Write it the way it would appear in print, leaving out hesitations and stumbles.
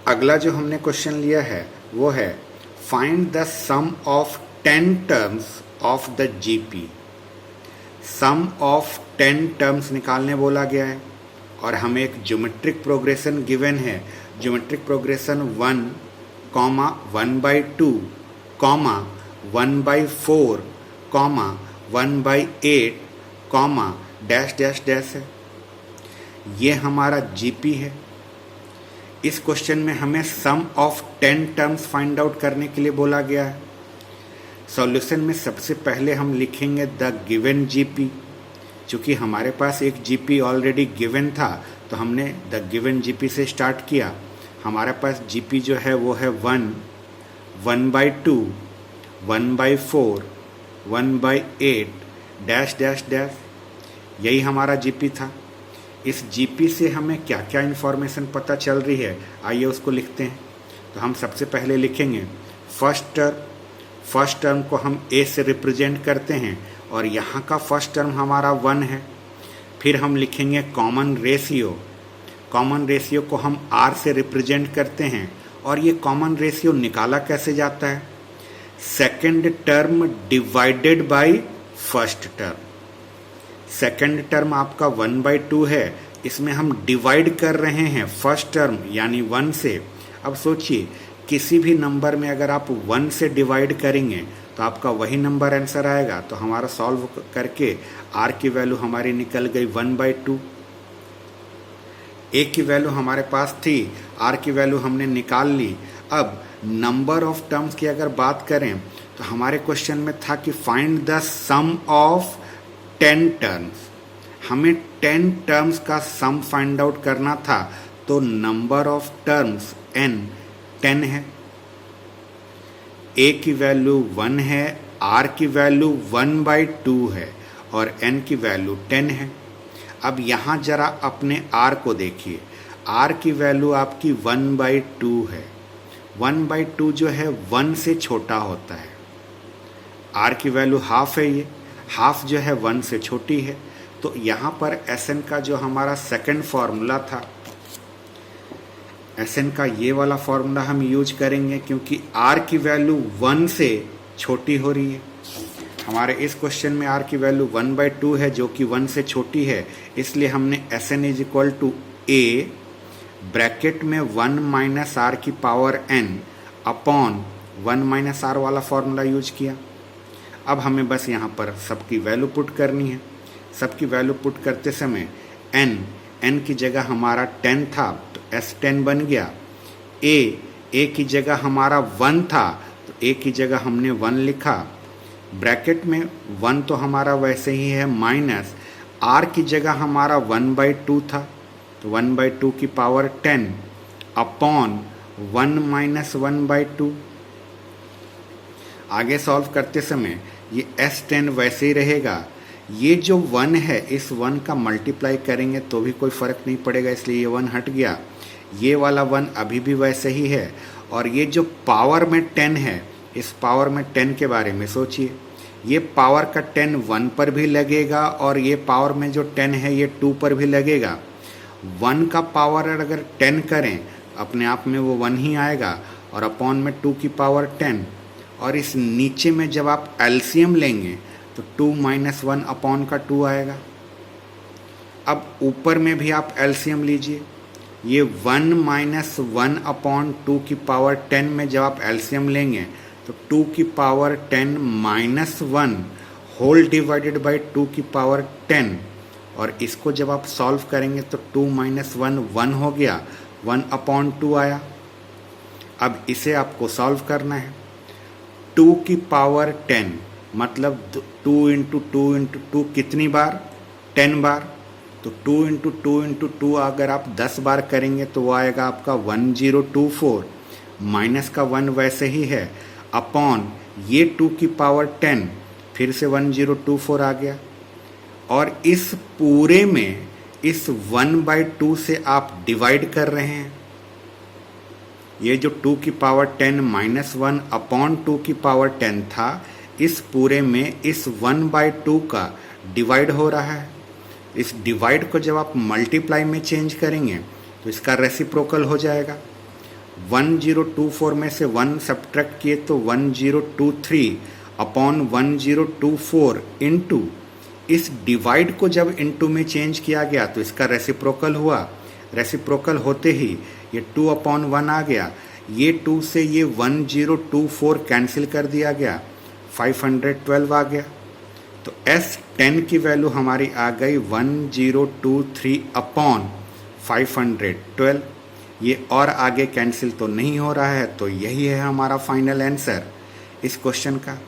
अगला जो हमने क्वेश्चन लिया है वो है find the sum of 10 terms of the GP. Sum of 10 terms निकालने बोला गया है और हमें एक ज्योमेट्रिक प्रोग्रेशन गिवन है। Geometric progression 1, 1/2, 1/4, 1/8, dash dash dash है। ये हमारा जीपी है। इस क्वेश्चन में हमें sum of 10 terms find out करने के लिए बोला गया है। सॉल्यूशन में सबसे पहले हम लिखेंगे द गिवन जीपी। चूँकि हमारे पास एक जीपी ऑलरेडी गिवन था तो हमने द गिवन जीपी से स्टार्ट किया। हमारे पास जीपी जो है वो है 1, 1/2, 1/4, 1/8, डैश डैश डैश। यही हमारा जीपी था। इस जीपी से हमें क्या क्या इन्फॉर्मेशन पता चल रही है, आइए उसको लिखते हैं। तो हम सबसे पहले लिखेंगे फर्स्ट टर्म को हम ए से रिप्रेजेंट करते हैं और यहाँ का फर्स्ट टर्म हमारा 1 है। फिर हम लिखेंगे कॉमन रेशियो को हम आर से रिप्रेजेंट करते हैं और ये कॉमन रेशियो निकाला कैसे जाता है, second term divided by first term. Second term आपका 1/2 है, इसमें हम डिवाइड कर रहे हैं फर्स्ट टर्म यानी 1 से। अब सोचिए किसी भी नंबर में अगर आप 1 से डिवाइड करेंगे तो आपका वही नंबर आंसर आएगा। तो हमारा सॉल्व करके आर की वैल्यू हमारी निकल गई 1/2। ए की वैल्यू हमारे पास थी, आर की वैल्यू हमने निकाल ली। अब नंबर ऑफ टर्म्स की अगर बात करें तो हमारे क्वेश्चन में था कि find the sum of 10 terms. हमें 10 टर्म्स का सम फाइंड आउट करना था। तो नंबर ऑफ टर्म्स n 10 है, a की वैल्यू 1 है, r की वैल्यू 1/2 है और n की वैल्यू 10 है। अब यहाँ जरा अपने r को देखिए, r की वैल्यू आपकी 1/2 है। 1/2 जो है 1 से छोटा होता है। r की वैल्यू हाफ है, ये हाफ जो है 1 से छोटी है। तो यहाँ पर Sn का जो हमारा सेकंड फार्मूला था, Sn का ये वाला फार्मूला हम यूज करेंगे क्योंकि r की वैल्यू 1 से छोटी हो रही है। हमारे इस क्वेश्चन में r की वैल्यू 1/2 है जो कि 1 से छोटी है, इसलिए हमने Sn = a ब्रैकेट में 1 - r की पावर n अपॉन 1 - r वाला फार्मूला यूज किया। अब हमें बस यहाँ पर सबकी वैल्यू पुट करनी है। सबकी वैल्यू पुट करते समय n की जगह हमारा 10 था तो S10 बन गया। a की जगह हमारा 1 था तो a की जगह हमने 1 लिखा। ब्रैकेट में 1 तो हमारा वैसे ही है, माइनस r की जगह हमारा 1/2 था तो 1/2 की पावर 10 अपॉन 1 - 1/2। आगे सॉल्व करते समय ये S10 वैसे ही रहेगा। ये जो 1 है इस 1 का मल्टीप्लाई करेंगे तो भी कोई फ़र्क नहीं पड़ेगा, इसलिए ये 1 हट गया। ये वाला 1 अभी भी वैसे ही है। और ये जो पावर में 10 है, इस पावर में 10 के बारे में सोचिए। ये पावर का 10 1 पर भी लगेगा और ये पावर में जो 10 है ये 2 पर भी लगेगा। 1 का पावर अगर 10 करें अपने आप में वो 1 ही आएगा और अपॉन में 2 की पावर 10। और इस नीचे में जब आप एलसीएम लेंगे तो 2 - 1 अपॉन का 2 आएगा। अब ऊपर में भी आप एलसीएम लीजिए। ये 1 - 1 अपॉन 2 की पावर 10 में जब आप एलसीएम लेंगे तो 2 की पावर 10 - 1 होल डिवाइडेड बाय 2 की पावर 10। और इसको जब आप सॉल्व करेंगे तो 2 - 1 1 हो गया, 1 अपॉन 2 आया। अब इसे आपको सॉल्व करना है। 2 की पावर 10 मतलब 2 × 2 × 2 कितनी बार, 10 बार। तो 2 × 2 × 2 अगर आप 10 बार करेंगे तो वो आएगा आपका 1024। माइनस का 1 वैसे ही है, अपॉन ये 2 की पावर 10 फिर से 1024 आ गया। और इस पूरे में इस 1/2 से आप डिवाइड कर रहे हैं। ये जो 2 की पावर 10 - 1 अपॉन 2 की पावर 10 था, इस पूरे में इस 1/2 का डिवाइड हो रहा है। इस डिवाइड को जब आप मल्टीप्लाई में चेंज करेंगे तो इसका रेसिप्रोकल हो जाएगा। 1024 में से 1 सब्ट्रैक्ट किए तो 1023 अपॉन 1024 इंटू, इस डिवाइड को जब इंटू में चेंज किया गया तो इसका रेसिप्रोकल हुआ, रेसिप्रोकल होते ही ये 2 अपॉन 1 आ गया, ये 2 से ये 1024 कैंसिल कर दिया गया, 512 आ गया। तो S10 की वैल्यू हमारी आ गई 1023 अपॉन 512। ये और आगे कैंसिल तो नहीं हो रहा है, तो यही है हमारा फाइनल आंसर इस क्वेश्चन का।